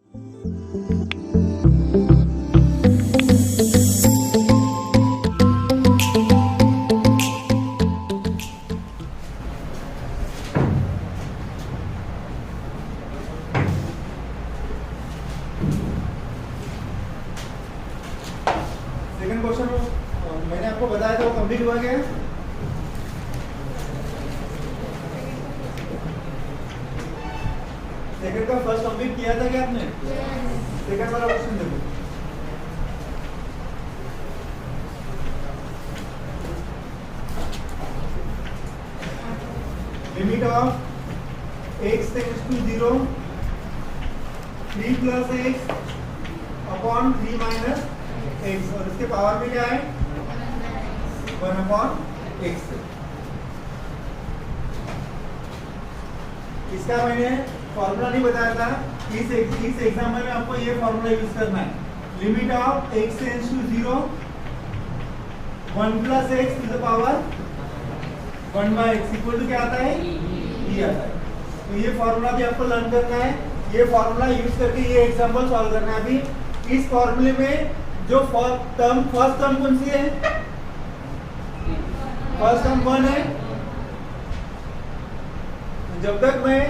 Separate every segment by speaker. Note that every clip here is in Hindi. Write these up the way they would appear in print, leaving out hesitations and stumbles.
Speaker 1: सेकंड क्वेश्चन मैंने आपको बताया था वो कंप्लीट हुआ क्या? सेकंड का फर्स्ट कंप्लीट किया था क्या आपने? सेकंड वाला क्वेश्चन देखो। Limit of x tends to 0 3 plus x upon 3 minus x और इसके पावर में क्या है 1 अपॉन x। इसका मैंने फॉर्मूला नहीं बताया था, इस एग्जाम्पल में आपको ये फॉर्मूला यूज करना है। Limit of x tends to 0 1 plus x to the power 1 by x equal to क्या आता है e आता है। तो ये फॉर्मूला भी आपको लर्न करना है, ये फॉर्मूला यूज करके ये एग्जांपल सॉल्व करना है। अभी इस फॉर्मूले में जो फर्स्ट टर्म कौन सी है? फर्स्ट टर्म 1 है। जब तक मैं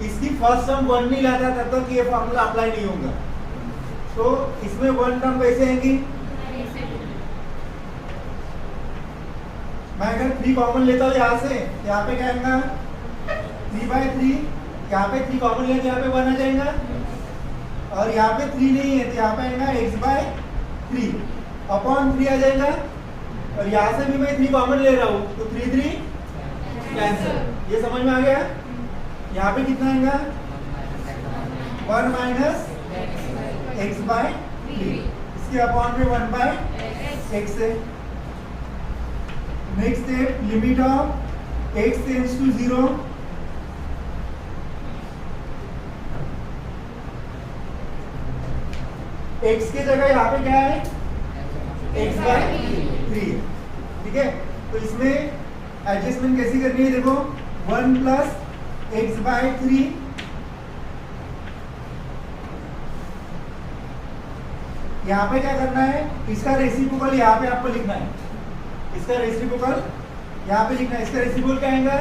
Speaker 1: इसकी फर्स्ट टर्म 1 नहीं लाता तब तक ये फॉर्मूला अप्लाई नहीं होगा। तो इसमें 1 टर्म कैसे आएंगी? मैं अगर 3 कॉमन लेता हूँ यहाँ से, यहाँ पे क्या आएगा 3/3, यहाँ पे 3 कॉमन लेते यहाँ पे 1 आ जाएगा और यहाँ पे 3 नहीं है तो यहाँ पे आएगा x/3 अपॉन 3 आ जाएगा और यहाँ से भी मैं 3 कॉमन ले रहा हूँ तो 3 3 कैंसिल। ये समझ में आ गया? यहाँ पे कितना आएगा 1 माइनस x/3, इसके अपॉन में 1/x है। Next step limit of x tends to 0 x के जगह यहाँ पे क्या है x/3, ठीक है। तो इसमें एडजस्टमेंट कैसी करनी है देखो, 1 प्लस x/3 यहाँ पे क्या करना है, इसका रेसिप्रोकल यहाँ पे आपको लिखना है, इसका रेसिप्रोकल यहाँ पे लिखना है। इसका रेसिप्रोकल क्या आएगा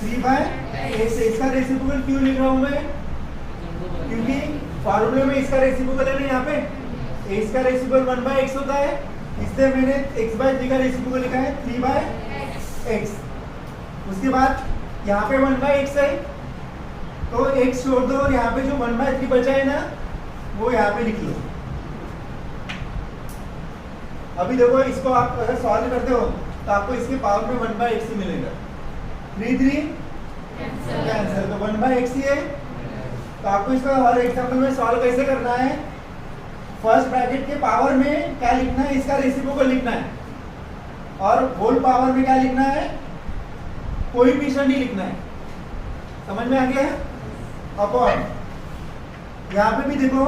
Speaker 1: 3/x। इसका रेसिप्रोकल क्यों लिख रहा हूँ मैं? क्योंकि फॉर्मूले में इसका रेसिप्रोकल है ना, यहाँ पे इसका रेसिप्रोकल 1/x होता है, इसलिए मैंने x/3 का रेसिप्रोकल लिखा है 3/x। उसके बाद यहाँ पे 1/x है तो x छोड़ दो और यहाँ पे जो 1/3 बचा है ना वो यहाँ पे लिख लो। अभी देखो इसको आप अगर सॉल्व करते हो तो आपको इसके पावर में 1/x ही मिलेगा। 3 3 कैंसिल, तो 1/x ही है। तो आपको इसका हर एग्जांपल में सॉल्व कैसे करना है, फर्स्ट ब्रैकेट के पावर में क्या लिखना है, इसका रेसिप्रोकल लिखना है और होल पावर में क्या लिखना है, कोएफिशिएंट नहीं लिखना है। समझ में आ गया? अपॉन यहाँ पे भी देखो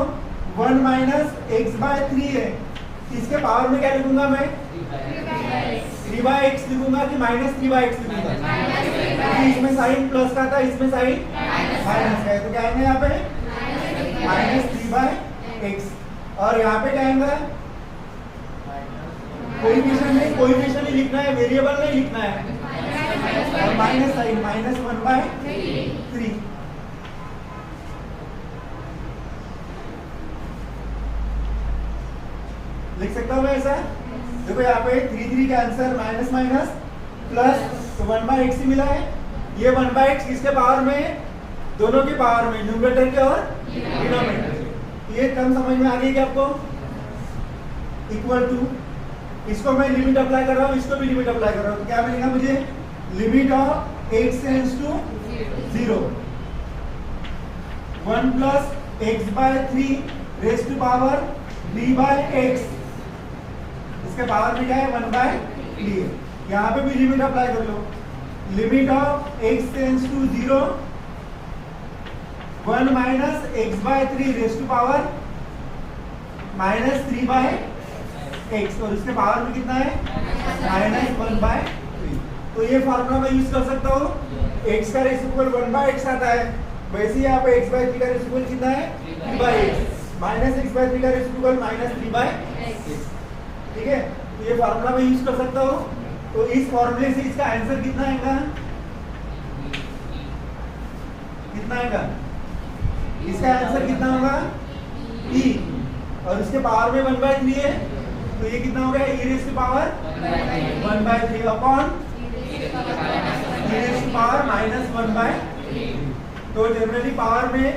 Speaker 1: 1 माइनस x/3 है, इसके पावर में क्या लिखूंगा मैं 3/x लिखूंगा कि माइनस 3/x लिखूंगा? इसमें साइन प्लस का था, इसमें साइन माइनस का है, तो क्या आएगा यहाँ पे माइनस 3/x। और यहाँ पे क्या आएगा कोएफिशिएंट ही लिखना है, वेरिएबल नहीं लिखना है। और माइनस साइन माइनस 1/3 लिख सकता हूँ मैं ऐसा। देखो यहाँ पे 3 3 का आंसर माइनस माइनस प्लस, तो 1/x ही मिला है। ये 1/x किसके पावर में, दोनों के पावर में, न्यूमरेटर के और डिनोमिनेटर के। ये टर्म समझ में आ गई क्या आपको? इक्वल टू, इसको मैं लिमिट अप्लाई कर रहा हूँ, इसको भी लिमिट अप्लाई कर रहा हूँ, तो क्या मिलेगा मुझे, limit of x tends to 0 1 plus x/3 raise to power 3/x, इसके पावर में क्या है 1/3। यहाँ पे भी लिमिट अप्लाई कर लो, limit of x tends to 0 1 minus x/3 raise to power minus 3/x, और इसके पावर में कितना है माइनस 1/3। तो ये फार्मूला मैं यूज कर सकता हूँ, x का रेसिप्रोकल 1/x आता है, वैसे ही यहाँ पे x बाई 3 का रेसिप्रोकल कितना है 3 by x minus x by 3 का रेसिप्रोकल माइनस 3 बाई x। ठीक है, तो ये फार्मूला मैं यूज कर सकता हूँ। तो इस फॉर्मूले से इसका आंसर कितना आएगा, कितना आएगा, इसका आंसर कितना होगा e, और इसके पावर में 1/3 है, तो ये कितना हो गया e raise to power 1/3 upon e raise to power minus 1/3। तो जनरली पावर में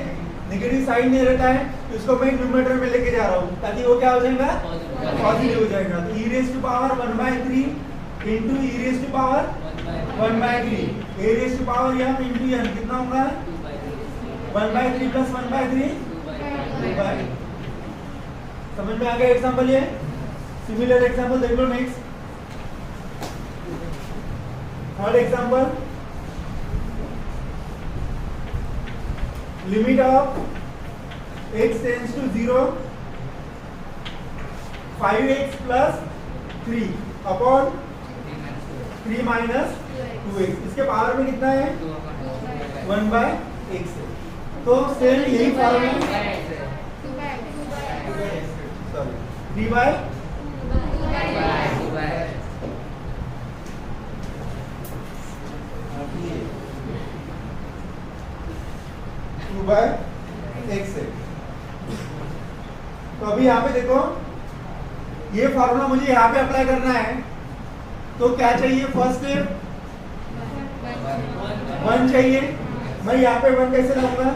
Speaker 1: नेगेटिव साइन नहीं रहता है, तो इसको मैं न्यूमरेटर में लेके जा रहा हूँ ताकि वो क्या हो जाएगा पॉजिटिव हो जाएगा। तो e raise to power 1/3 into e raise to power 1/3 a raise to power m into n कितना होगा 1/3 प्लस 1/3 2/। समझ में आ गया एग्जांपल ये। सिमिलर एग्जांपल देख लो next, third example. Limit of x tends to 0 5x plus 3 upon 3 minus 2x, इसके पावर में कितना है 1/x है। तो सेम यही फॉर्मूला 2/x है। तो अभी यहाँ पे देखो ये फॉर्मूला मुझे यहाँ पे अप्लाई करना है, तो क्या चाहिए फर्स्ट स्टेप 1 चाहिए। मैं यहाँ पे 1 कैसे लाऊंगा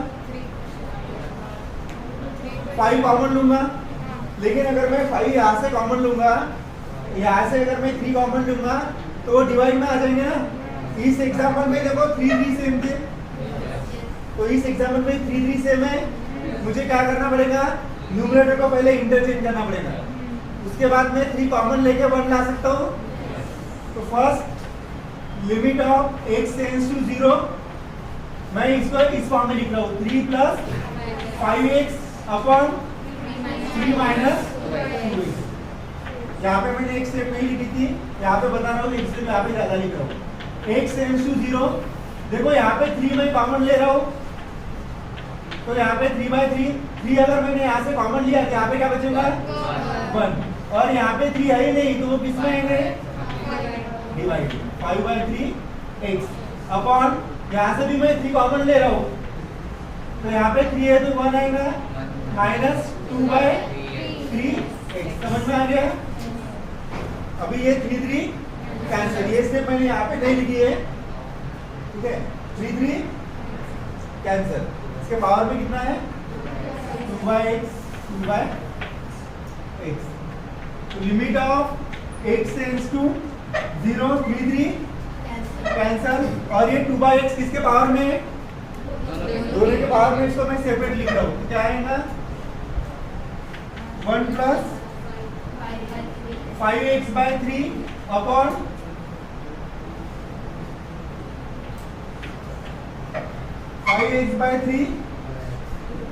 Speaker 1: 5 कॉमन लूंगा, लेकिन अगर मैं 5 यहाँ से कॉमन लूंगा, यहाँ से अगर मैं 3 कॉमन लूंगा तो वो डिवाइड में आ जाएंगे ना। इस एग्जांपल में देखो 3 सेम थे, तो इस एग्जांपल में 3 सेम है, मुझे क्या करना पड़ेगा न्यूमरेटर को पहले इंटरचेंज करना पड़ेगा, उसके बाद मैं 3 कॉमन लेके 1 ला सकता हूँ। तो first limit of x tends to 0, मैं इसको इस फॉर्म में लिख रहा हूँ 3 plus 5x upon 3 minus 2x। यहाँ पे मैंने एक स्टेप नहीं लिखी थी, यहाँ पे बता रहा हूँ एक स्टेप यहाँ पे ज्यादा लिख रहा हूँ। x टेंड्स टू 0, देखो यहाँ पे 3 मैं कॉमन ले रहा हूँ, तो यहाँ पे 3/3 अगर मैंने यहाँ से कॉमन लिया तो यहाँ पे क्या बचेगा 1, और यहाँ पे 3 है ही नहीं, तो वो किस में आएंगे डिवाइड 5/3x अपॉन यहाँ से भी मैं 3 कॉमन ले रहा हूँ, तो यहाँ पे 3 है तो 1 आएगा माइनस 2/3x। समझ में आ गया। अभी ये 3 कैंसिल, ये स्टेप मैंने यहाँ पे नहीं लिखी है, ठीक है। 3 कैंसिल, इसके पावर में कितना है 2/x। Limit of x tends to 0 3 cancel, और ये 2/x किसके पावर में है दोनों के पावर में, इसको मैं सेपरेट लिख रहा हूँ। क्या आएगा 1 plus 5x/3 upon 5x/3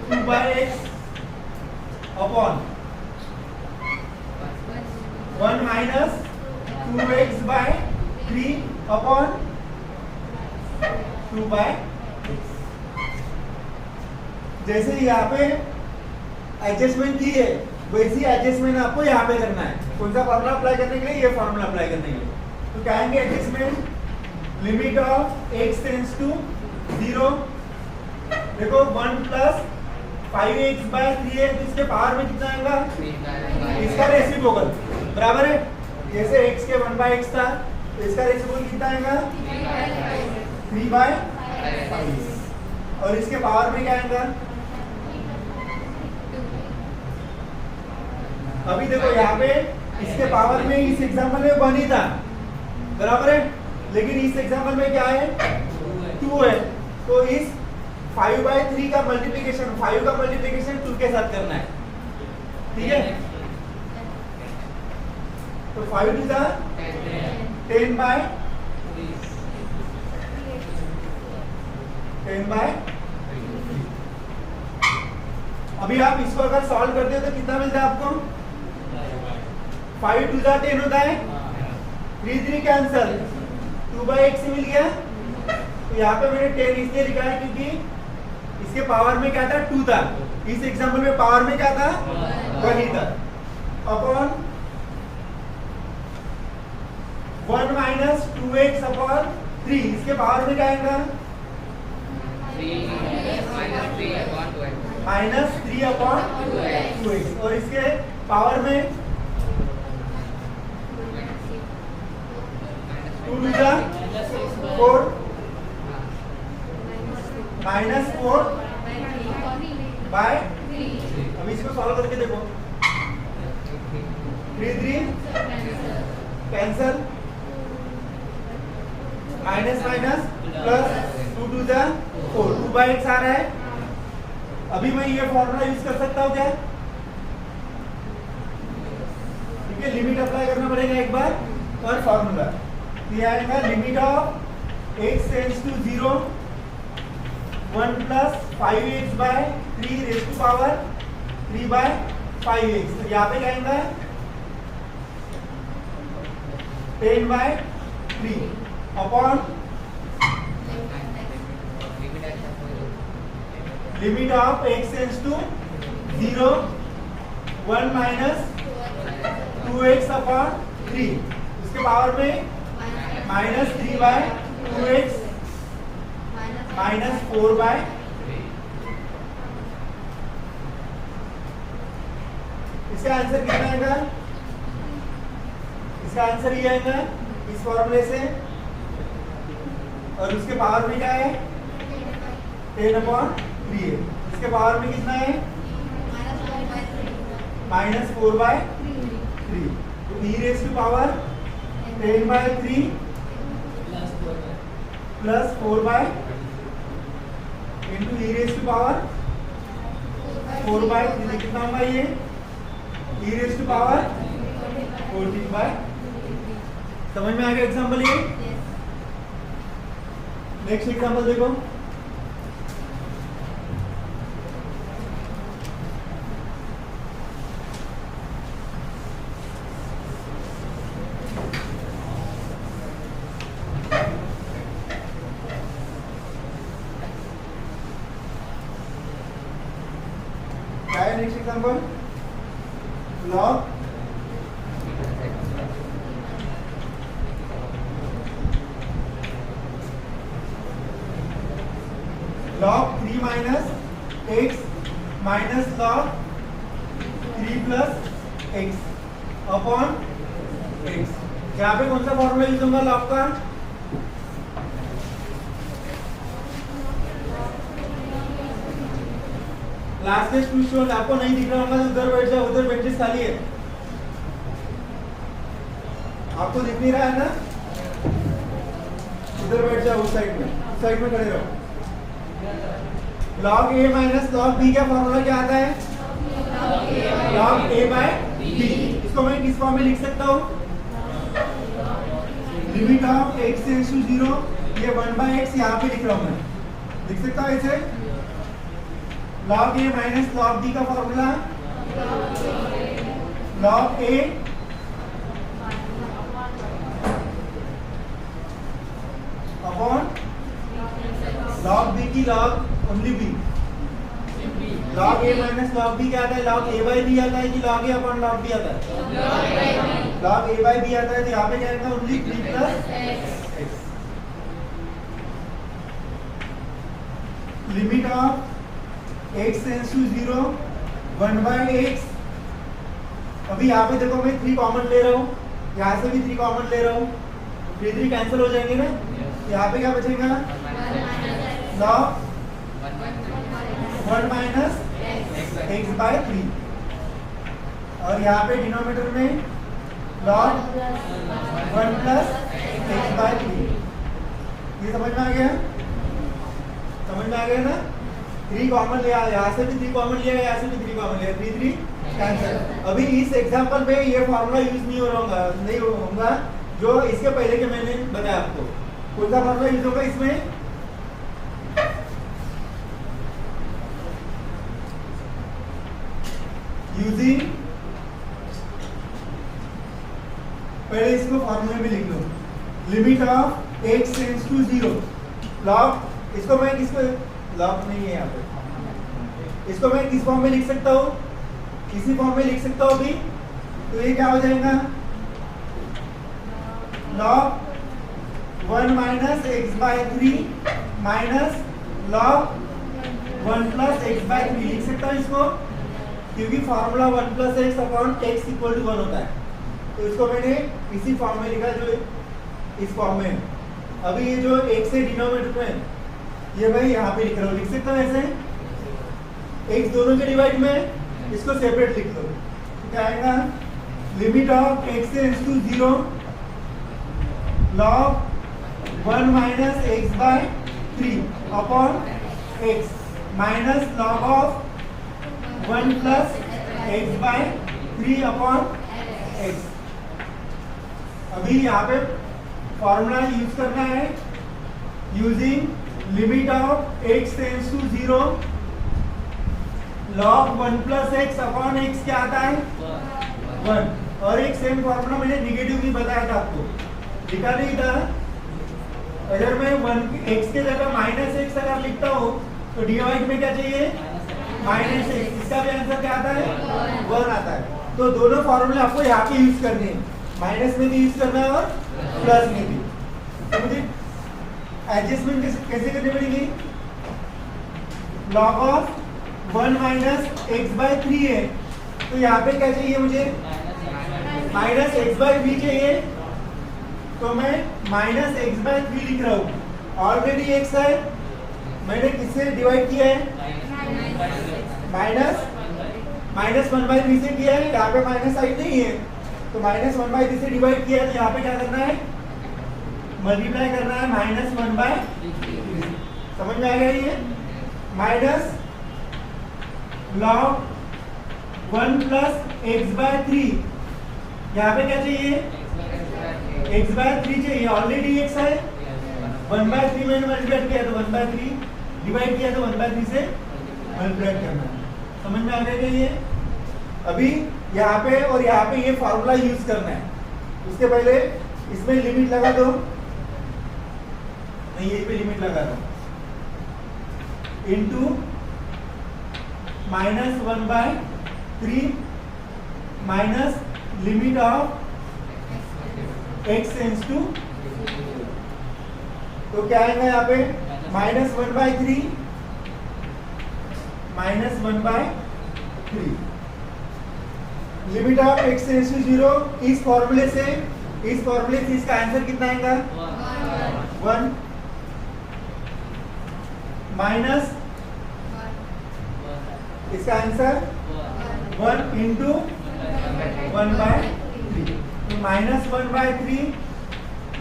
Speaker 1: 2/x upon 1 minus 2x/3 upon 2/x। जैसे यहाँ पे एडजस्टमेंट की है वैसी एडजस्टमेंट आपको यहाँ पे करना है। कौन सा फॉर्मूला अप्लाई करने के लिए, ये फॉर्मूला अप्लाई करने के लिए। तो क्या आएंगे adjustment limit of x tends to 0, देखो 1 प्लस 5x/3 है, तो इसके पावर में कितना आएगा इसका रेसिप्रोकल बराबर है, जैसे x के 1/x था तो इसका रेसिप्रोकल कितना आएगा 3/5, और इसके पावर में क्या आएगा। अभी देखो यहाँ पे इसके पावर में इस एग्जांपल में 1 ही था बराबर है, लेकिन इस एग्जांपल में क्या है 2 है, तो इस 5/3 का मल्टीप्लिकेशन 5 का मल्टीप्लिकेशन 2 के साथ करना है, ठीक है। तो 5 2 जा 10/3। अभी आप इसको अगर सॉल्व करते हो तो कितना मिलता है आपको 5 2 जा 10 होता है, 3 कैंसिल 2/x मिल गया। तो यहाँ पे मैंने 10 इसलिए लिखा है क्योंकि इसके पावर में क्या था 2 था, इस एग्जांपल में पावर में क्या था 1 ही था, अपॉन 1 माइनस 2x अपॉन 3, इसके पावर में क्या आएगा माइनस 3 अपॉन 2x, और इसके पावर में 2 टू 4 माइनस 4 बाय, अभी इसको सॉल्व करके देखो, 3 cancel, minus minus plus 2 to 4, 2/x आ रहा है। अभी मैं ये फॉर्मूला यूज कर सकता हूँ क्या, ठीक है, लिमिट अप्लाई करना पड़ेगा एक बार, और फॉर्मूला ये आएगा limit of x tends to 0 1 plus 5x by 3 raise to power 3/5x, तो यहाँ पे क्या आएगा 10/3 upon limit of x tends to 0 1 minus 2x upon 3, इसके पावर में माइनस 3/2x माइनस 4/3, इसका आंसर कितना आएगा, इसका आंसर ये आएगा इस फॉर्मूले से, और उसके पावर में क्या है 10/3 है, इसके पावर में कितना है माइनस 4/3, तो e raise to power 10/3 plus 4/, into e raise to power 4/3, कितना होगा ये e रेज़ टू पावर 14/3। समझ में आ गया एग्जांपल ये। नेक्स्ट एग्जांपल देखो, क्या है next example, log log 3 minus x minus log 3 plus x upon x, यहाँ पे कौन सा फॉर्मूला यूज होगा log का, लास्ट में टू शोर, आपको नहीं दिख रहा होगा तो उधर बैठ जाओ, उधर बेंचेस खाली है, आपको दिख नहीं रहा है ना, उधर बैठ जाओ, उस साइड में खड़े रहो। log a minus log b का फॉर्मूला क्या आता है log a/b, इसको मैं किस फॉर्म में लिख सकता हूँ, limit of x tends to 0, ये 1/x यहाँ पे लिख रहा हूँ मैं, लिख सकता हूँ ऐसे, log a minus log b का formula log a upon log b की log only b, log a minus log b क्या आता है, log a/b आता है कि log a upon log b आता है, log a/b आता है, तो यहाँ पे क्या आएगा only 3 plus x, limit of x tends to 0 1/x, अभी यहाँ पे देखो मैं 3 कॉमन ले रहा हूँ, यहाँ से भी 3 कॉमन ले रहा हूँ, 3 कैंसिल हो जाएंगे ना, यहाँ पे क्या बचेगा log 1 माइनस x/3, और यहाँ पे डिनोमिनेटर में log 1 प्लस x/3, ये समझ में आ गया, समझ में आ गया ना, 3 कॉमन लिया, यहाँ से भी 3 कॉमन लिया, यहाँ से भी 3 कॉमन लिया, 3 कैंसिल। अभी इस एग्जांपल में ये फॉर्मूला यूज नहीं होगा जो इसके पहले के मैंने बताया आपको, कौन सा फॉर्मूला यूज होगा इसमें, यूजिंग, पहले इसको फॉर्मूले में लिख लो, limit of x tends to 0, log, इसको मैं किसको लॉग नहीं है यहाँ पे। इसको मैं किस फॉर्म में लिख सकता हूँ? इसी फॉर्म में लिख सकता हूँ अभी। तो ये क्या हो जाएगा? log 1 minus x by 3 minus log 1 plus x by 3 लिख सकता हूँ इसको, क्योंकि formula 1 plus x upon x equal to 1 होता है। तो इसको मैंने इसी फॉर्म में लिखा जो इस फॉर्म में है। अभी ये जो एक से डिनोमिनेटर में ये मैं यहाँ पे लिख रहा हूँ, लिख सकता हूँ ऐसे एक्स दोनों के डिवाइड में, इसको सेपरेट लिख लो। क्या आएगा? Limit of x tends to 0 log 1 minus x by 3 upon x minus log of 1 plus x by 3 upon x. अभी यहाँ पे फॉर्मूला यूज करना है using limit of x tends to 0 log 1 plus x upon x क्या आता है? 1। और एक सेम फॉर्मूला मैंने निगेटिव भी बताया था आपको, लिखा नहीं था। अगर मैं 1 एक्स के जगह माइनस एक्स अगर लिखता हूँ तो डिवाइड में क्या चाहिए? Minus x. इसका भी आंसर क्या आता है? 1 आता है। तो दोनों फॉर्मूले आपको यहाँ पे यूज करने हैं, माइनस में भी यूज करना है और प्लस में भी। तो मुझे एडजस्टमेंट कैसे करनी पड़ेगी? log of 1 minus x by 3 है, तो यहाँ पे क्या चाहिए मुझे? माइनस एक्स बाय 3 चाहिए। तो मैं माइनस एक्स बाय 3 लिख रहा हूँ। ऑलरेडी एक्स है, मैंने किससे डिवाइड किया है? माइनस 1 बाय 3 से किया है। यहाँ पे माइनस साइन नहीं है, तो माइनस 1 बाय 3 से डिवाइड किया है। तो यहाँ पे क्या करना है? मल्टीप्लाई करना है माइनस 1 बाय 3। समझ में आ गया ये? Minus log 1 plus x by 3, यहाँ पे क्या चाहिए? एक्स बाय 3 चाहिए। ऑलरेडी एक्स है, 1 बाय 3 मैंने मल्टीप्लाई किया तो 1 बाय 3, डिवाइड किया तो 1 बाय 3 से मल्टीप्लाई करना है। समझ में आ गया ये? अभी यहाँ पे और यहाँ पे ये फॉर्मूला यूज करना है। उसके पहले इसमें लिमिट लगा दो, नहीं यही पे लिमिट लगा दो, into minus 1 by 3 minus limit of x tends to, तो क्या आएगा यहाँ पे? Minus 1 by 3 minus 1 by 3। Limit of x tends to 0। इस फॉर्मूले से इसका आंसर कितना आएगा? 1 माइनस इसका आंसर 1 इंटू 1 बाय 3। तो minus 1 by 3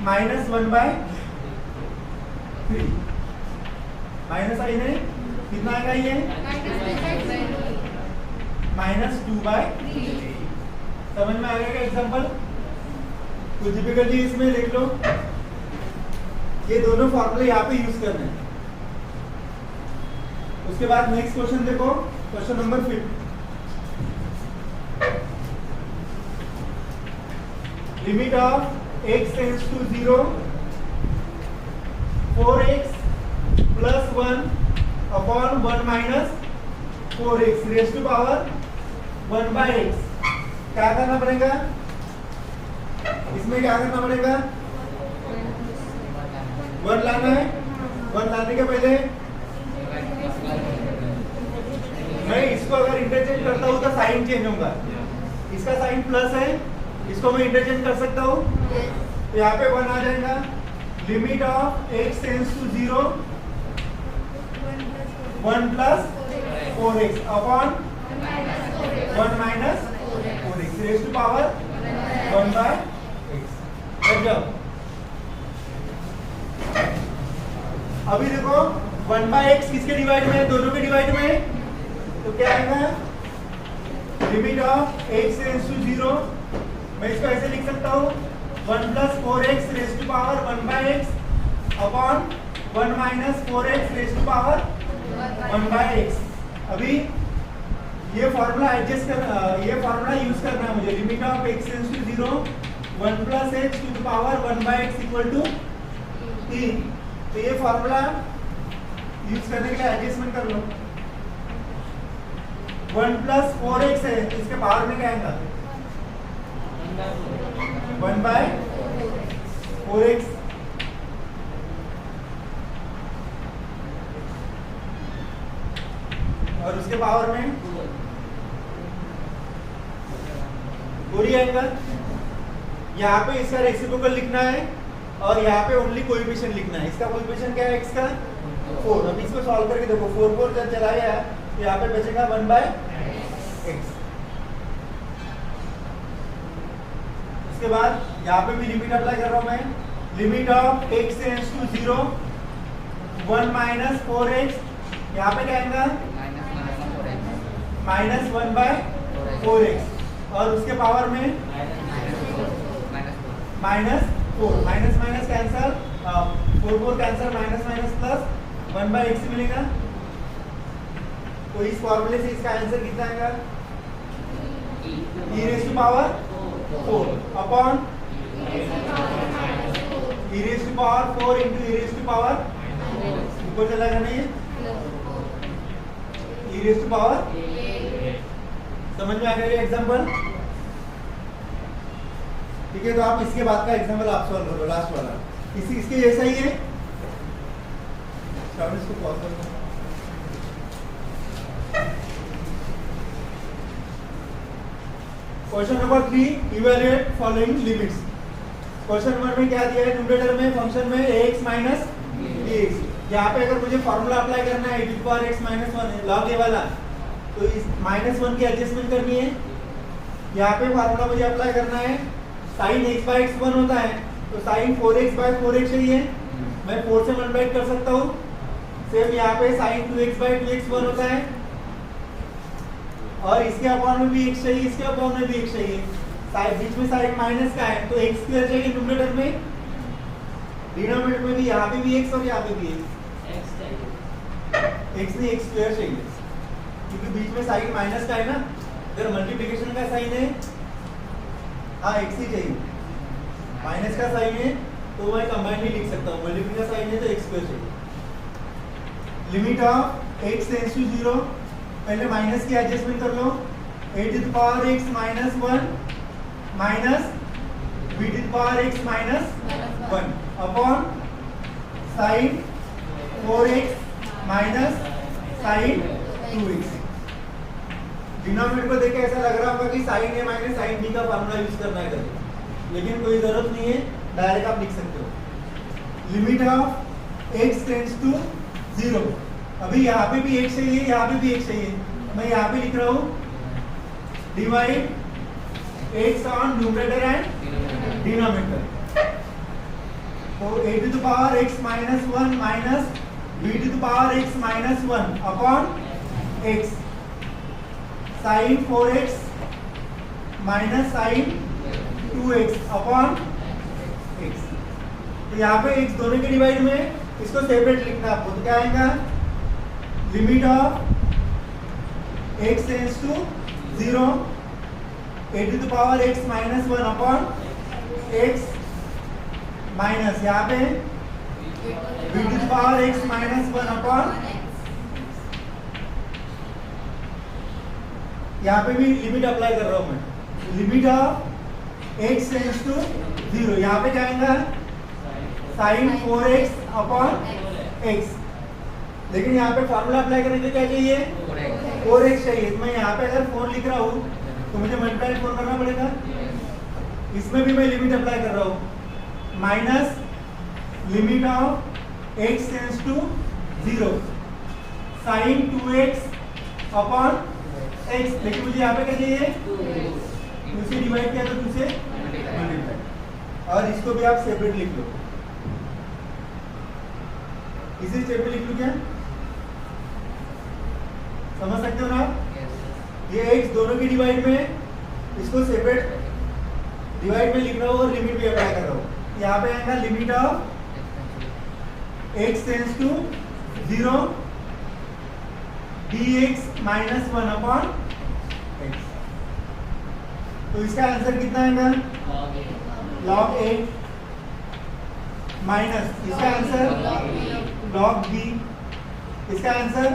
Speaker 1: minus 1 by 3 minus आई नहीं, कितना आएगा ये? Minus 2 by 3। समझ में आ गया क्या एग्जाम्पल? कुछ डिफिकल्टी इसमें देख लो। ये दोनों फॉर्मूले यहाँ पे यूज करने हैं। उसके बाद नेक्स्ट क्वेश्चन देखो, question number 5। Limit of x tends to 0 4x plus 1 upon 1 minus 4x raise to power 1 by x. क्या करना पड़ेगा इसमें? क्या करना पड़ेगा? 1 लाना है। 1 लाने के पहले मैं इसको अगर इंटरचेंज करता हूँ तो साइन चेंज होगा। इसका साइन प्लस है, इसको मैं इंटरचेंज कर सकता हूँ। तो यहाँ पे 1 आ जाएगा। Limit of x tends to 0 1 plus 4x upon 1 minus 4x raise to power 1 by x. अभी देखो 1 बाय एक्स किसके डिवाइड में है? दोनों के डिवाइड में है। तो क्या आएगा? Limit of x tends to 0, मैं इसको ऐसे लिख सकता हूँ 1 plus 4x raise to power 1 by x upon 1 minus 4x raise to power 1 by x. अभी ये फॉर्मूला ये फॉर्मूला यूज करना है मुझे। Limit of x tends to 0 1 plus x to the power 1 by x equal to 3। तो ये फॉर्मूला यूज करने के लिए एडजस्टमेंट कर लो। 1 प्लस 4x है तो इसके पावर में क्या आएगा? 1/4x। और उसके पावर में 4 ही आएगा। यहाँ पे इसका रेसिप्रोकल लिखना है और यहाँ पे ओनली कोएफिशिएंट लिखना है। इसका कोएफिशिएंट क्या है? x का 4। अब इसको सॉल्व करके देखो, 4 4 जब चलाया तो यहाँ पे बचेगा 1/x। उसके बाद यहाँ पे भी लिमिट अप्लाई कर रहा हूँ मैं। Limit of x tends to 0 1 minus 4x, यहाँ पे क्या आएगा? -1/4x। और उसके पावर में -4, minus minus cancel, 4 4 cancel, minus minus plus 1/x मिलेगा। तो इस फॉर्मूले से इसका आंसर कितना आएगा? e raised to power 4 upon e raised to power 4 into e raised to power ऊपर चला जाना ये e raised to power। समझ में आ गया ये एग्जांपल? ठीक है, तो आप इसके बाद का एग्जांपल आप सॉल्व करो, लास्ट वाला इसके जैसा ही है। इसको पॉज कर दो। Question number 3, evaluate following limits. Question number में क्या दिया है? न्यूमरेटर में फंक्शन में ax माइनस bx। यहाँ पे अगर मुझे फॉर्मूला अप्लाई करना है e to x minus 1 log a वाला, तो इस -1 की एडजस्टमेंट करनी है। यहाँ पे फॉर्मूला मुझे अप्लाई करना है, sin x/x 1 होता है तो sin 4x/4x चाहिए, मैं 4 से मल्टीप्लाई कर सकता हूँ। सेम यहाँ पे sin 2x/2x 1 होता है और इसके अपॉन में भी x चाहिए, इसके अपॉन में भी x चाहिए। साइड बीच में साइड माइनस का है तो x स्क्वायर चाहिए न्यूमरेटर में, डिनोमिनेटर में भी यहाँ पे भी x और यहाँ पे भी x नहीं x स्क्वायर चाहिए क्योंकि बीच में साइड माइनस का है ना। अगर मल्टीप्लिकेशन का साइन है हाँ x ही चाहिए, माइनस का साइन है तो मैं कंबाइन नहीं लिख सकता हूँ, मल्टीप्लिकेशन का साइन है तो x स्क्वायर चाहिए। Limit of x tends to 0, पहले माइनस की एडजस्टमेंट कर लो, a to the power x minus 1 minus b to the power x minus 1 upon sin 4x minus sin 2x। Denominator को देख के ऐसा लग रहा होगा कि sin a minus sin b का फॉर्मूला यूज करना है करके, लेकिन कोई जरूरत नहीं है, डायरेक्ट आप लिख सकते हो। Limit of x tends to 0, अभी यहाँ पे भी x चाहिए, यहाँ पे भी x चाहिए, मैं यहाँ पे लिख रहा हूँ divide x on numerator and denominator. तो a to the power x minus 1 minus b to the power x minus 1 upon x sin 4x minus sin 2x upon x। तो यहाँ पे x दोनों के डिवाइड में इसको सेपरेट लिखना है आपको, तो क्या आएगा? Limit of x tends to 0 a to the power x minus 1 upon x minus यहाँ पे b to the power x minus 1 upon यहाँ पे भी लिमिट अप्लाई कर रहा हूँ मैं। Limit of x tends to 0, यहाँ पे क्या आएगा? sin 4x अपॉन x, लेकिन यहाँ पे फॉर्मूला अप्लाई करने के लिए क्या चाहिए? 4x चाहिए। मैं यहाँ पे अगर 4 लिख रहा हूँ तो मुझे मल्टीप्लाई 4 करना पड़ेगा। इसमें भी मैं लिमिट अप्लाई कर रहा हूँ, minus limit of x tends to 0 sin 2x upon x, लेकिन मुझे यहाँ पे क्या चाहिए? 2 से डिवाइड किया तो 2 से मल्टीप्लाई, और इसको भी आप सेपरेट लिख लो, इसी स्टेप में लिख लो। क्या समझ सकते हो ना आप? ये x दोनों की डिवाइड में, इसको सेपरेट डिवाइड में लिख रहा हूँ और लिमिट भी अप्लाई कर रहा हूँ। यहाँ पे आएगा limit of x tends to 0 dx minus 1 upon x। तो इसका आंसर कितना आएगा? log a माइनस इसका आंसर log b। इसका आंसर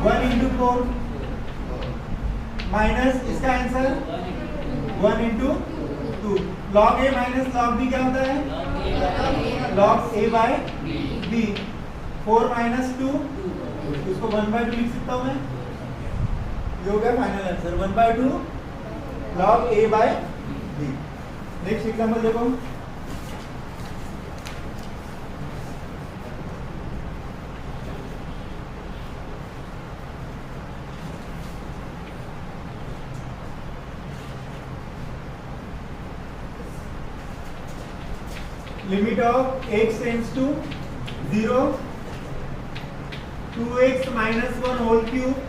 Speaker 1: 1 इंटू 4 माइनस इसका answer 1 into 2। Log a minus log b क्या होता है? Log a by b. 4 minus 2 इसको 1/2 लिख सकता हूँ मैं। ये हो गया final answer 1/2 log a by b. Next example देखो। Limit of x tends to 0 2x minus 1 whole cube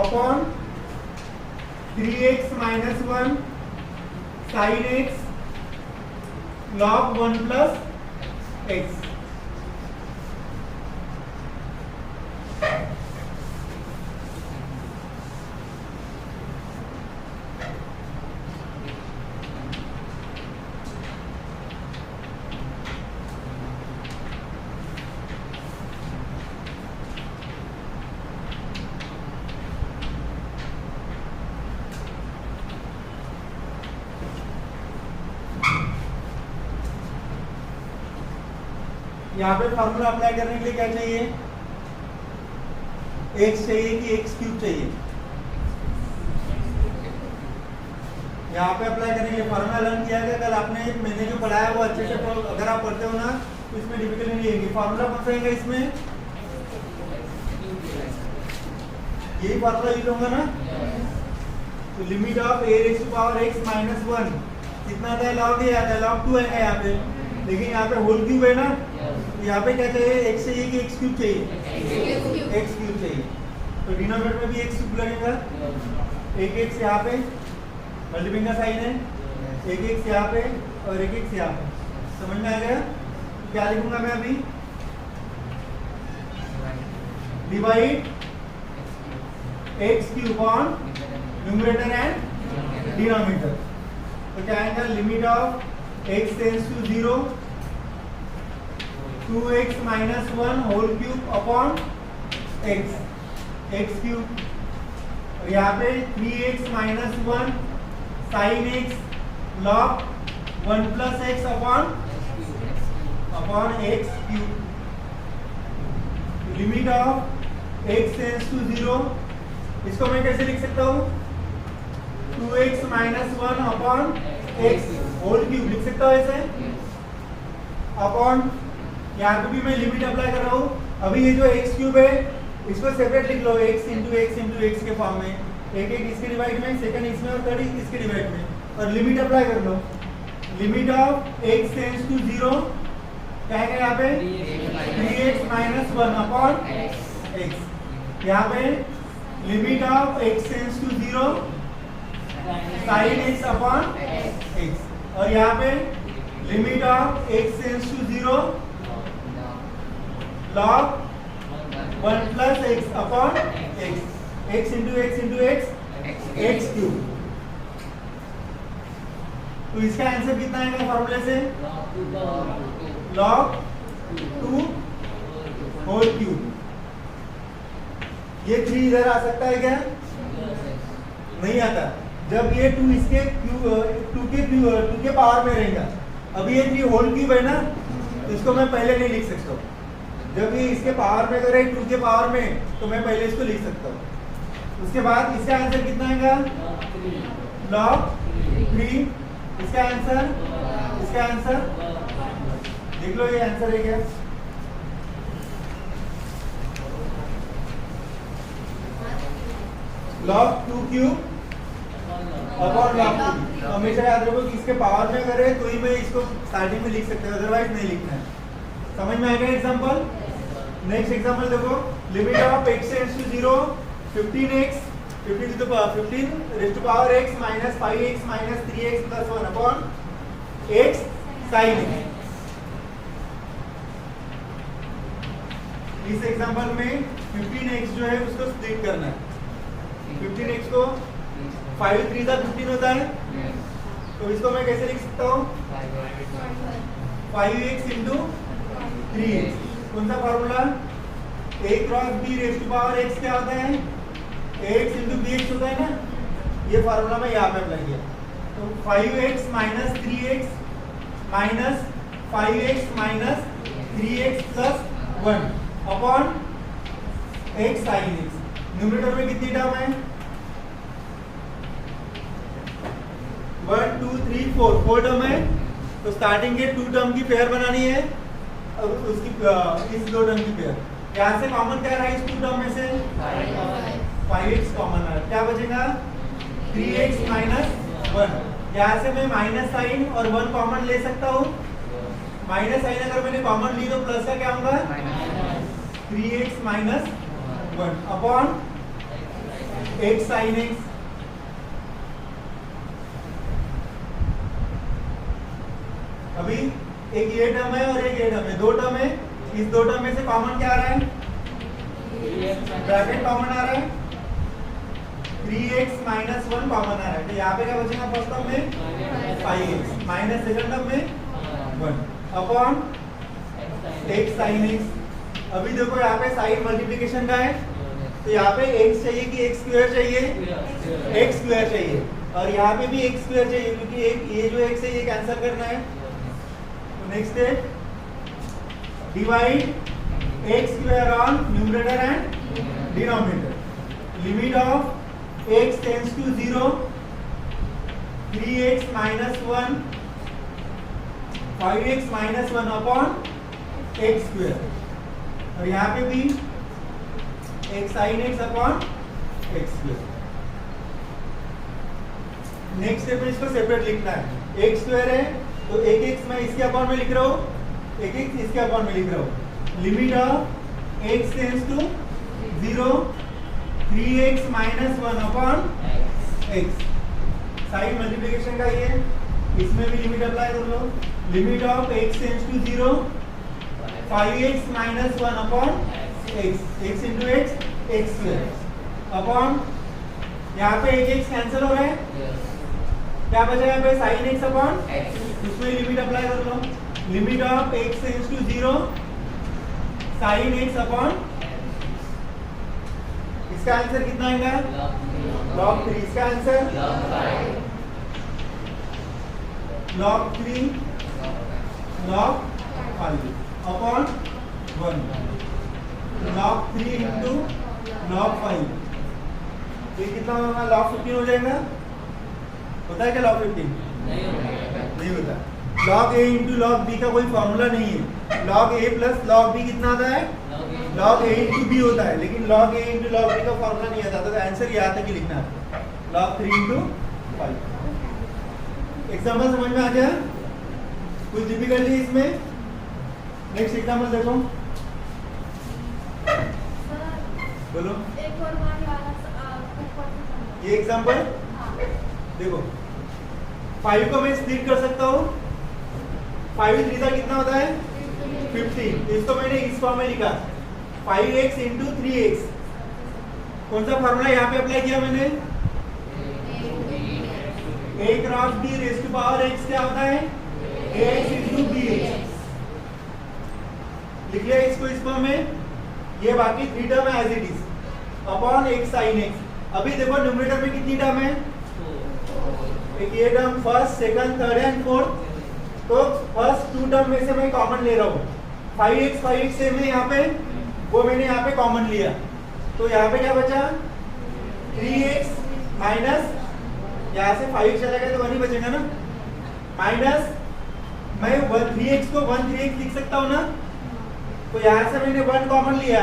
Speaker 1: upon 3x minus 1 sin x log 1 plus x। यहाँ पे फॉर्मूला अप्लाई करने के लिए क्या चाहिए? x चाहिए कि x क्यूब चाहिए? यहाँ पे अप्लाई करने के लिए फॉर्मूला लर्न किया गया कल आपने। मैंने जो पढ़ाया वो अच्छे से अगर आप पढ़ते हो ना तो इसमें डिफिकल्टी नहीं आएगी। फॉर्मूला कौन सा आएगा इसमें? यही फॉर्मूला यूज होगा ना। तो limit of a raise to power x minus 1 कितना आता है? लॉग ए आता है, लॉग 2 आएगा यहाँ पे। लेकिन यहाँ पे होल क्यूब है ना, यहाँ पे क्या चाहिए? x चाहिए कि x क्यूब चाहिए? x क्यूब चाहिए। तो डिनोमिनेटर में भी x क्यूब लगेगा। एक x यहाँ पे मल्टीप्लिकेशन का साइन है, एक x यहाँ पे और एक x यहाँ पे। समझ में आ गया? तो क्या लिखूंगा मैं अभी? Divide x cube on numerator and denominator. तो क्या आएगा? Limit of x tends to 0 2x minus 1 whole cube upon x cube. और यहाँ पे 3x minus 1 sin x log 1 plus x upon x cube. Limit of x tends to 0 इसको मैं कैसे लिख सकता हूँ? 2x minus 1 upon x whole cube लिख सकता हूँ ऐसे। अपॉन यहाँ पे भी मैं लिमिट अप्लाई कर रहा हूँ। अभी ये जो x क्यूब है इसको सेपरेट लिख लो, x इंटू एक्स के फॉर्म में। एक इसके डिवाइड में, सेकंड इसमें और थर्ड इसके डिवाइड में। और लिमिट अप्लाई कर लो। Limit of x tends to 0 क्या है यहाँ पे? 3x minus 1 upon x। यहाँ पे limit of x tends to 0 sin x upon x। और यहाँ पे limit of x tends to 0 log 1 plus x upon x। x into x x cube. तो इसका आंसर कितना आएगा फॉर्मूले से? log 2 whole cube. ये 3 इधर आ सकता है क्या? नहीं आता। जब ये 2 इसके टू के पावर में रहेगा। अभी ये 3 होल क्यूब है ना, तो इसको मैं पहले नहीं लिख सकता। जब ये इसके पावर में करे 2 के पावर में, तो मैं पहले इसको लिख सकता हूँ। उसके बाद इसका आंसर कितना आएगा? log 3। इसका आंसर देख लो, ये आंसर है क्या? log 2 cube upon log 2। हमेशा याद रखो कि इसके पावर में करे तो ही मैं इसको स्टार्टिंग में लिख सकता हूँ, अदरवाइज नहीं लिखना है। समझ में आएगा एग्जांपल? नेक्स्ट एग्जांपल देखो। Limit of x tends to 0 15x 15 to the power 15 raised to power x minus 5x minus 3x plus 1 upon x sin x। इस एग्जांपल में 15x जो है उसको स्प्लिट करना है। 15x को 5 3 का 15 होता है, तो इसको मैं कैसे लिख सकता हूँ? 5x into 3x। कौन सा formula? a cross b raise to power x क्या होता है, ax इंटू bx होता है ना, ये फार्मूला मैं यहाँ पे अप्लाई किया। तो 5x minus 3x minus 5x minus 3x plus 1 upon x sin x। Numerator में कितनी टर्म है, 1 2 3 4 4 टर्म है। तो स्टार्टिंग के 2 टर्म की पेयर बनानी है, और उसकी इस 2 टर्म की पेयर। यहाँ से कॉमन क्या रहा है इस 2 टर्म में से, 5x कॉमन है, क्या बचेगा 3x माइनस 1। यहाँ से मैं माइनस साइन और 1 कॉमन ले सकता हूँ। माइनस साइन अगर मैंने कॉमन ली तो प्लस का क्या होगा, 3x minus 1 upon x sine x। अभी एक ये टर्म है और एक ये टर्म है, 2 टर्म है। इस 2 टर्म में से कॉमन क्या आ रहा है, ब्रैकेट कॉमन आ रहा है, 3x माइनस 1 कॉमन आ रहा है। तो यहाँ पे क्या बचेगा फर्स्ट टर्म में 5x माइनस सेकंड टर्म में 1 अपॉन x साइन x। अभी देखो यहाँ पे साइन मल्टीप्लिकेशन का है, तो यहाँ पे x चाहिए कि x स्क्वायर चाहिए, x स्क्वायर चाहिए, और यहाँ पे भी x स्क्वायर चाहिए क्योंकि एक ये जो x है ये कैंसिल करना है। तो नेक्स्ट है divide x square on numerator and denominator. Limit of x tends to 0, 3x minus 1 5x minus 1 upon x square, और यहाँ पे भी x sine x upon x square. Next step में इसको सेपरेट लिखना है। x स्क्वायर है तो एक x मैं इसके अपॉन में लिख रहा हूँ, एक x इसके अपॉन में लिख रहा हूँ। Limit of x tends to 0, 3x minus 1 upon x। Sine multiplication का ये, इसमें भी लिमिट अप्लाई कर लो। Limit of x tends to 0, 5x minus 1 upon x, x into x, x square upon, यहाँ पे एक x कैंसिल हो रहा है, क्या बचा यहाँ पे साइन x अपॉन, उसमें लिमिट अप्लाई कर लो। Limit of x tends to 0, sine x upon, इसका आंसर कितना आएगा log 3। इसका answer log 3 log 5 upon 1, log 3 into log 5। ये कितना होगा, log 15 हो जाएगा। होता है क्या log 15? नहीं होता। log a into log b का कोई फॉर्मूला नहीं है। log a plus log b कितना आता है, log a इंटू b होता है, लेकिन log a into log b का फॉर्मूला नहीं आता। तो आंसर यहाँ तक ही लिखना है, log 3 इंटू 5। एग्जाम्पल समझ में आ गया, कुछ डिफिकल्टी इसमें? नेक्स्ट एग्जाम्पल देखो, बोलो। ये एग्जाम्पल देखो, 5 को मैं स्प्लिट कर सकता हूँ, 5 3 कितना होता है 15। इसको मैंने इस फॉर्म में लिखा, 5x इंटू 3x। कौन सा फॉर्मूला यहाँ पे अप्लाई किया मैंने, a cross b raise to power x क्या होता है, ax इंटू bx। लिख लिया इसको इस फॉर्म में। ये बाकी 3 टर्म है as it is upon x sine x। अभी देखो न्यूमरेटर में कितनी टर्म है, एक ये term first, second, third and fourth. तो फर्स्ट 2 टर्म में से मैं कॉमन ले रहा हूँ, 5x से मैं यहाँ पे, वो मैंने यहाँ पे कॉमन लिया। तो यहाँ पे क्या बचा, 3x माइनस, यहाँ से 5 चला गया तो 1 ही बचेगा ना, माइनस मैं 3x को 1 3x लिख सकता हूँ ना। तो यहाँ से मैंने 1 कॉमन लिया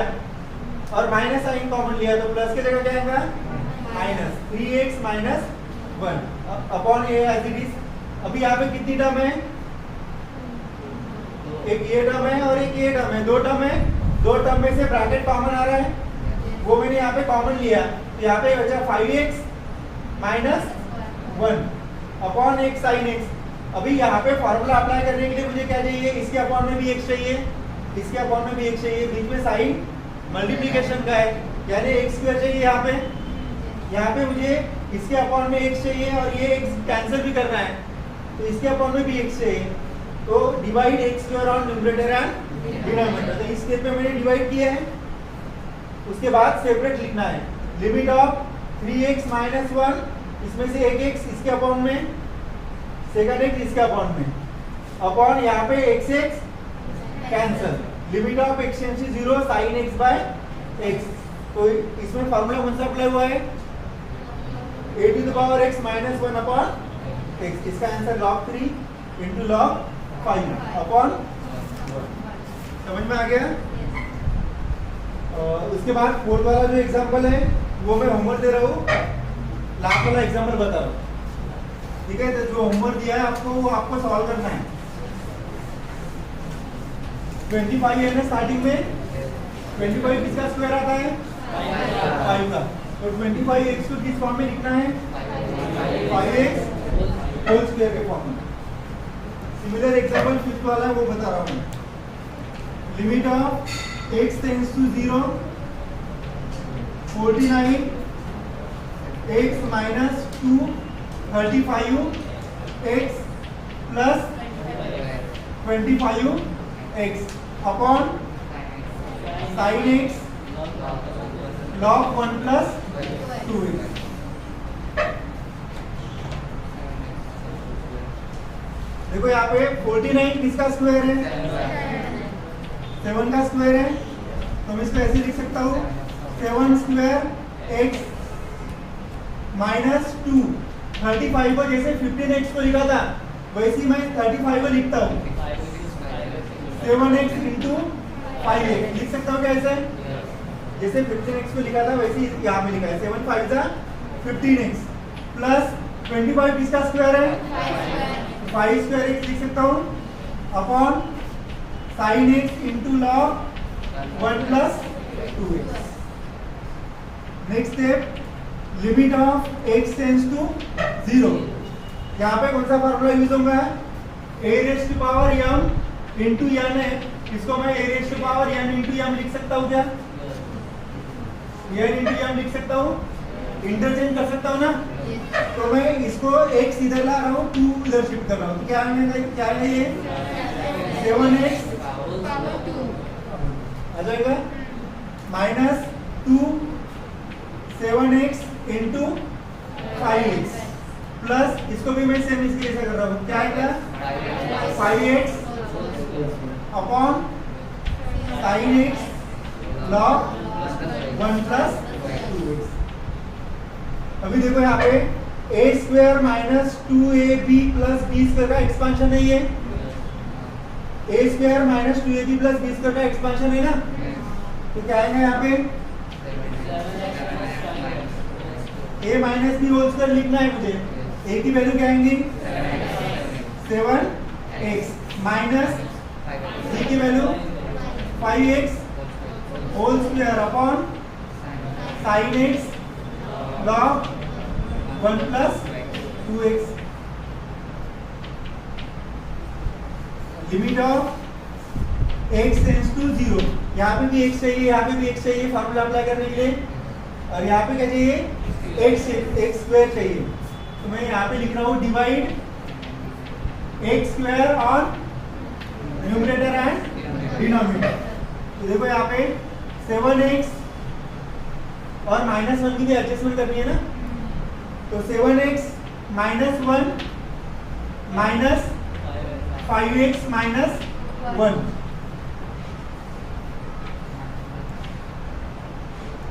Speaker 1: और माइनस साइन कॉमन लिया, तो प्लस की जगह क्या आएगा, minus 3x minus 1 upon a as it is. अभी यहाँ पे कितनी टर्म है, एक ये टर्म है और एक ये टर्म है, 2 टर्म है। 2 टर्म में से ब्रैकेट कॉमन आ रहा है, वो मैंने यहाँ पे कॉमन लिया। तो यहाँ पे बचा 5x minus 1 upon x sine x। अभी यहाँ पे फॉर्मूला अप्लाई करने के लिए मुझे क्या चाहिए, इसके अपॉन में भी x चाहिए, इसके अपॉन में भी x चाहिए, बीच में साइन मल्टीप्लिकेशन का है, यानी x स्क्वायर चाहिए। यहाँ पे मुझे इसके अपॉन में x चाहिए और ये x कैंसिल भी करना है, तो इसके अपॉन में भी x चाहिए। तो divide x square on numerator and denominator. तो इस स्टेप पे मैंने डिवाइड किया है, उसके बाद सेपरेट लिखना है। लिमिट ऑफ 3x माइनस 1, इसमें से एक x इसके अपॉन में, सेकंड x इसके अपॉन में, अपॉन यहाँ पे x cancel. Limit of x tends to 0 sin x by x। तो इसमें फॉर्मूला कौन सा अप्लाई हुआ है? a to the power x minus 1 upon x। इसका answer log 3 into log 5 upon 1। समझ में आ गया? उसके बाद फोर्थ वाला जो एग्जांपल है वो मैं होमवर्क दे रहा हूँ, लास्ट वाला एग्जांपल बता रहा हूँ। ठीक है, तो जो होमवर्क दिया है आपको वो आपको सॉल्व करना है। 25 है ना स्टार्टिंग में, 25 किसका स्क्वायर आता है? 5 का। तो 25x को किस फॉर्म में लिखना है? 5x होल स्क्वायर के फॉर्म में। सिमिलर एग्जांपल फिफ्थ वाला है वो बता रहा हूँ। Limit of x tends to 0 49 x minus 2 35 x plus 25 x upon sin x log 1 plus 2x। देखो यहाँ पे 49 किसका स्क्वायर है? 7 का स्क्वायर है, तो मैं इसको ऐसे लिख सकता हूँ 7 स्क्वायर x माइनस 2। 35 को जैसे 15x को लिखा था वैसे ही मैं 35 को लिखता हूँ 7x इंटू 5x। लिख सकता हूँ कैसे? जैसे 15x को लिखा था वैसे ही यहाँ पे लिखा है 7 5 जा 15x प्लस 25 किसका स्क्वायर है? 5 स्क्वायर x लिख सकता हूँ upon sin x into log 1 plus 2x। Next step, limit of x tends to 0। यहाँ पे कौन सा फॉर्मूला यूज होगा? a raise to power m into n है, इसको मैं a raise to power n into m लिख सकता हूँ क्या? n इंटू m लिख सकता हूँ, इंटरचेंज कर सकता हूँ ना? तो मैं इसको x इधर ला रहा हूँ, 2 इधर शिफ्ट कर रहा हूँ, तो क्या है ये 7x आ जाएगा minus 2 7x into 5x plus इसको भी मैं सेम इसके जैसा कर रहा हूँ, क्या आएगा 5x upon sin x log 1 plus 2x। अभी देखो यहाँ पे a square minus 2ab plus b square का एक्सपांशन है ये। a square minus 2ab plus b square का एक्सपांशन है ना, तो क्या आएगा यहाँ पे a minus b whole square लिखना है मुझे। a की वैल्यू क्या आएंगी 7x माइनस b की value 5x whole square upon sin x log 1 plus 2x। Limit of x tends to 0। यहाँ पे भी x चाहिए, यहाँ पे भी x चाहिए फॉर्मूला अप्लाई करने के लिए, और यहाँ पे क्या चाहिए x स्क्वायर चाहिए। तो मैं यहाँ पे लिख रहा हूँ divide x square on numerator and denominator. तो देखो यहाँ पे 7x और माइनस 1 की भी एडजस्टमेंट करनी है ना, तो 7x minus 1 minus 5x minus 1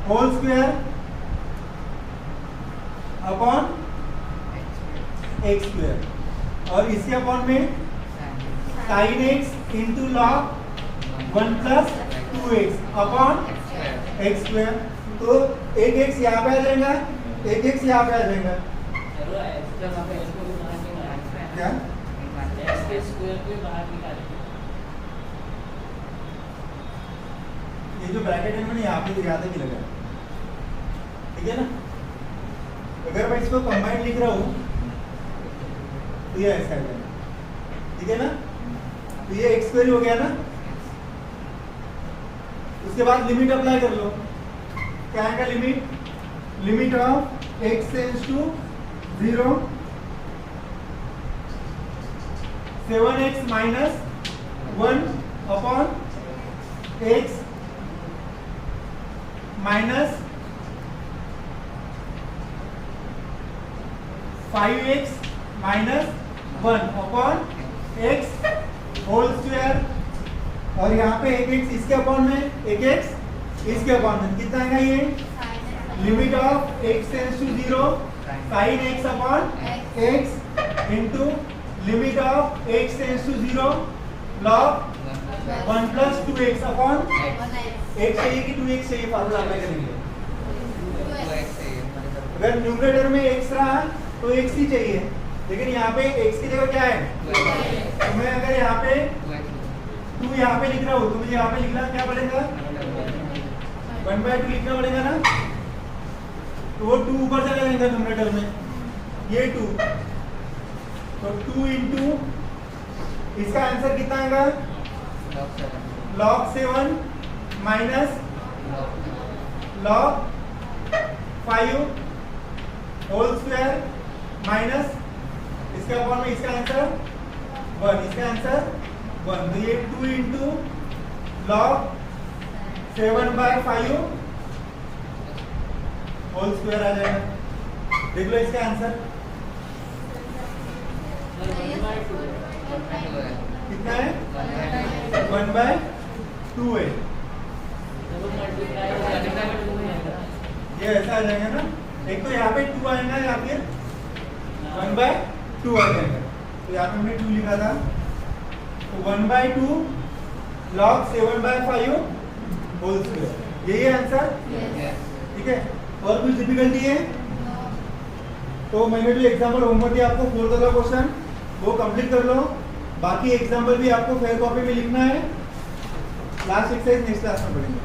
Speaker 1: whole square upon x square, और इसके अपॉन में sin x into log 1 plus 2x upon x square. तो एक x यहाँ पे आ जाएगा, एक x यहाँ पे आ जाएगा, क्या ये जो ब्रैकेट है मैंने यहाँ पे याद है कि लगा, ठीक है ना? अगर मैं इसको कंबाइंड लिख रहा हूँ तो ये ऐसा है, ठीक है ना? तो ये x स्क्वायर हो गया ना। उसके बाद लिमिट अप्लाई कर लो, क्या है का limit? Limit of x tends to 0 7x minus 1 upon x minus 5x minus 1 upon x whole square, और यहाँ पे एक x इसके अपॉन में, एक x इसके अपॉन में, कितना आएगा ये? Limit of x tends to 0 sin x upon x into limit of x tends to 0 log 1 plus 2x upon x चाहिए कि 2x चाहिए, फार्मूला अप्लाई करेंगे। अगर न्यूमरेटर में x रहा तो x ही चाहिए, लेकिन यहाँ पे x की जगह क्या है? तो मैं अगर यहाँ पे 2 यहाँ पे लिख रहा हूँ तो मुझे यहाँ पे लिखना क्या पड़ेगा? 1/2 लिखना पड़ेगा ना, तो वो 2 ऊपर चला जाएगा न्यूमरेटर में, ये 2, तो 2 इंटू इसका आंसर कितना आएगा? log 7 minus log 5 whole square minus इसके अपॉन में इसका आंसर 1, इसका आंसर 1, तो ये 2 इंटू log 7/5 होल स्क्वायर आ जाएगा। देख लो इसका आंसर कितना है? 1/2 है, ये ऐसा आ जाएगा ना, एक तो यहाँ पे 2 आएगा या फिर 1/2 आ जाएगा, तो यहाँ पे हमने 2 लिखा था, तो 1/2 log 7/5 होल स्क्वायर, यही आंसर। ठीक है, और कुछ डिफिकल्टी है तो मैंने जो एग्जाम्पल होमवर्क दिया आपको 4th वाला क्वेश्चन वो कंप्लीट कर लो, बाकी एग्जाम्पल भी आपको फेयर कॉपी में लिखना है, लास्ट एक्सरसाइज नेक्स्ट क्लास में पढ़ेंगे।